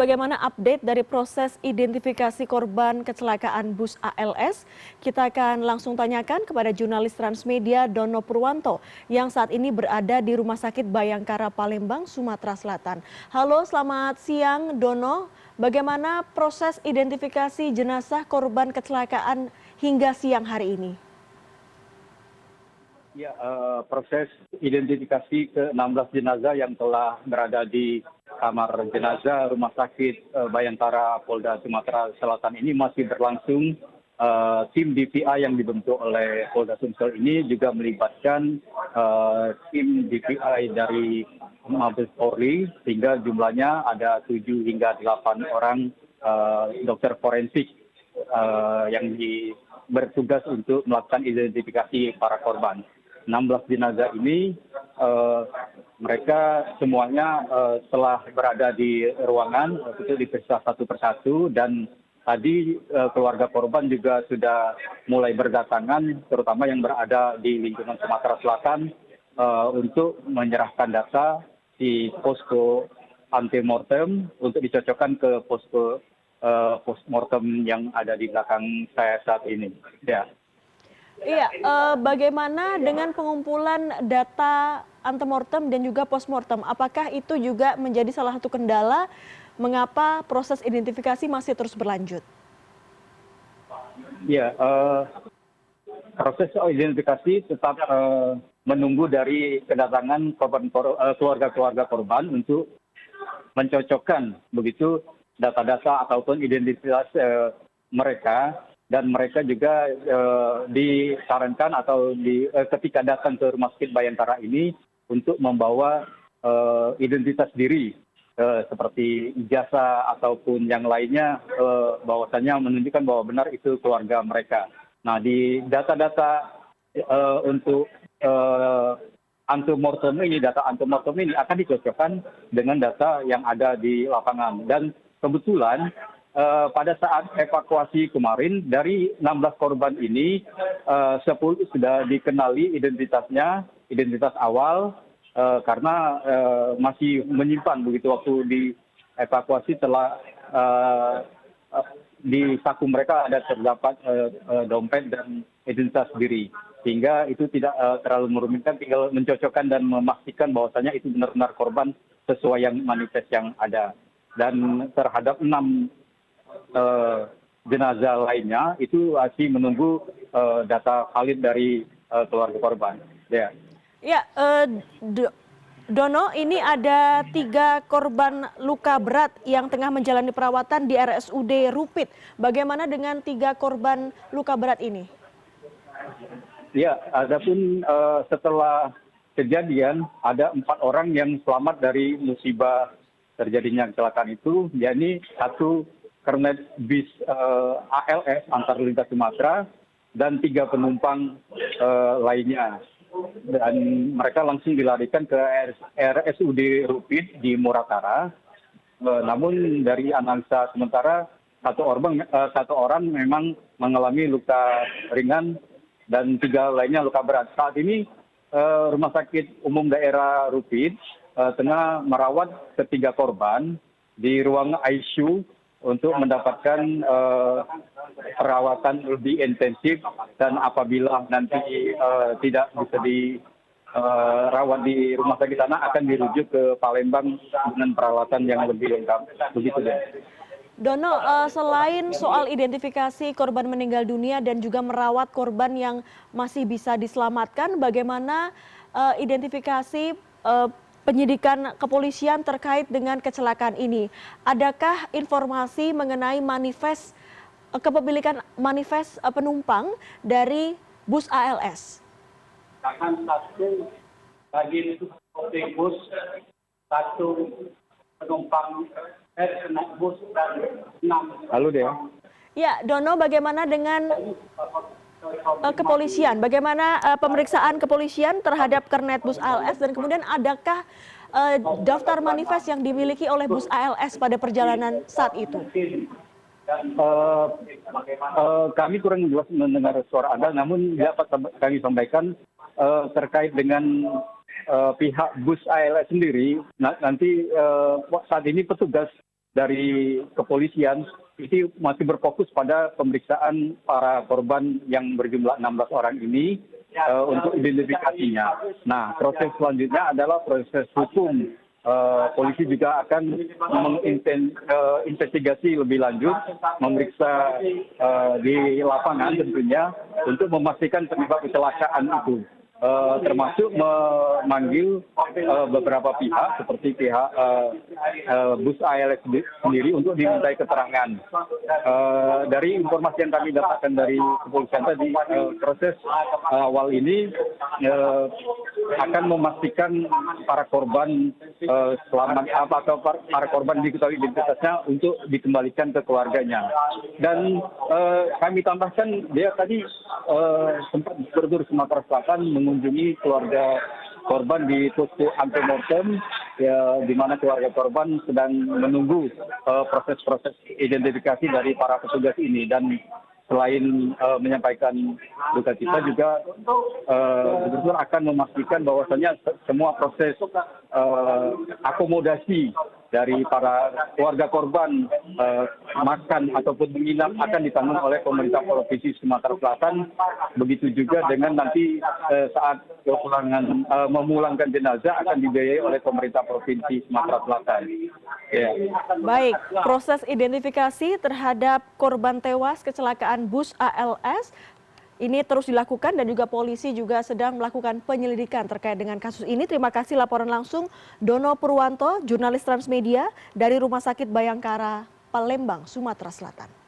Bagaimana update dari proses identifikasi korban kecelakaan bus ALS? Kita akan langsung tanyakan kepada jurnalis Transmedia Dono Purwanto yang saat ini berada di Rumah Sakit Bayangkara Palembang, Sumatera Selatan. Halo, selamat siang Dono. Bagaimana proses identifikasi jenazah korban kecelakaan hingga siang hari ini? Ya, proses identifikasi ke-16 jenazah yang telah berada di kamar jenazah Rumah Sakit Bayangkara Polda Sumatera Selatan ini masih berlangsung. Tim DPI yang dibentuk oleh Polda Sumsel ini juga melibatkan tim DPI dari Mabes Polri, sehingga jumlahnya ada 7 hingga 8 orang dokter forensik yang bertugas untuk melakukan identifikasi para korban. 16 jenazah ini mereka semuanya telah berada di ruangan untuk diperiksa satu persatu, dan tadi keluarga korban juga sudah mulai berdatangan, terutama yang berada di lingkungan Sumatera Selatan, untuk menyerahkan data di posko antemortem untuk dicocokkan ke posko postmortem yang ada di belakang saya saat ini. Ya. Iya, bagaimana dengan pengumpulan data antemortem dan juga postmortem? Apakah itu juga menjadi salah satu kendala mengapa proses identifikasi masih terus berlanjut? Ya, proses identifikasi tetap menunggu dari kedatangan keluarga-keluarga korban untuk mencocokkan begitu data-data ataupun identitas mereka. Dan mereka juga disarankan atau ketika datang ke Rumah Sakit Bayangkara ini untuk membawa identitas diri seperti ijazah ataupun yang lainnya, bahwasannya menunjukkan bahwa benar itu keluarga mereka. Nah, di data-data untuk data antemortem ini akan dicocokkan dengan data yang ada di lapangan. Dan kebetulan pada saat evakuasi kemarin, dari 16 korban ini 10 sudah dikenali identitasnya, identitas awal, karena masih menyimpan begitu waktu di evakuasi telah di saku mereka ada terdapat dompet dan identitas diri, sehingga itu tidak terlalu merumitkan, tinggal mencocokkan dan memastikan bahwasannya itu benar-benar korban sesuai yang manifest yang ada. Dan terhadap 6 jenazah lainnya itu masih menunggu data valid dari keluarga korban. Ya. Ya, Dono, ini ada 3 korban luka berat yang tengah menjalani perawatan di RSUD Rupit. Bagaimana dengan 3 korban luka berat ini? Ya, adapun setelah kejadian ada 4 orang yang selamat dari musibah terjadinya kecelakaan itu, yakni 1 kernet bis ALS antar lintas Sumatera dan 3 penumpang lainnya, dan mereka langsung dilarikan ke RSUD Rupit di Muratara. Namun dari analisa sementara satu orang memang mengalami luka ringan dan 3 lainnya luka berat. Saat ini Rumah Sakit Umum Daerah Rupit tengah merawat ketiga korban di ruang ICU untuk mendapatkan perawatan lebih intensif, dan apabila nanti tidak bisa dirawat di rumah sakit sana akan dirujuk ke Palembang dengan perawatan yang lebih lengkap. Begitu deh. Dono, selain soal identifikasi korban meninggal dunia dan juga merawat korban yang masih bisa diselamatkan, bagaimana identifikasi penyidikan kepolisian terkait dengan kecelakaan ini? Adakah informasi mengenai kepemilikan manifest penumpang dari bus ALS? Akan 1 bagi bus, 1 penumpang bus, dan 6. Halo deh. Ya, Dono, bagaimana dengan kepolisian? Bagaimana pemeriksaan kepolisian terhadap kernet bus ALS, dan kemudian adakah daftar manifest yang dimiliki oleh bus ALS pada perjalanan saat itu? Kami kurang jelas mendengar suara Anda, namun dapat kami sampaikan terkait dengan pihak bus ALS sendiri. Nanti saat ini petugas dari kepolisian itu masih berfokus pada pemeriksaan para korban yang berjumlah 16 orang ini untuk identifikasinya. Nah, proses selanjutnya adalah proses hukum. Polisi juga akan menginvestigasi lebih lanjut, memeriksa di lapangan tentunya untuk memastikan penyebab kecelakaan itu. Termasuk memanggil beberapa pihak seperti pihak bus ALS sendiri untuk dimintai keterangan. Dari informasi yang kami dapatkan dari kepolisian tadi, proses awal ini akan memastikan para korban selamat atau para korban diketahui identitasnya untuk dikembalikan ke keluarganya. Dan kami tambahkan dia tadi sempat bertur Sumatera Selatan mengunjungi keluarga korban di posko antemortem, di mana keluarga korban sedang menunggu proses-proses identifikasi dari para petugas ini. Dan selain menyampaikan duka cita juga betul-betul akan memastikan bahwasannya semua proses akomodasi dari para keluarga korban makan ataupun menginap akan ditanggung oleh pemerintah Provinsi Sumatera Selatan. Begitu juga dengan nanti saat memulangkan jenazah akan dibiayai oleh pemerintah Provinsi Sumatera Selatan. Ya. Baik, proses identifikasi terhadap korban tewas kecelakaan bus ALS ini terus dilakukan dan juga polisi juga sedang melakukan penyelidikan terkait dengan kasus ini. Terima kasih laporan langsung Dono Purwanto, jurnalis Transmedia dari Rumah Sakit Bayangkara, Palembang, Sumatera Selatan.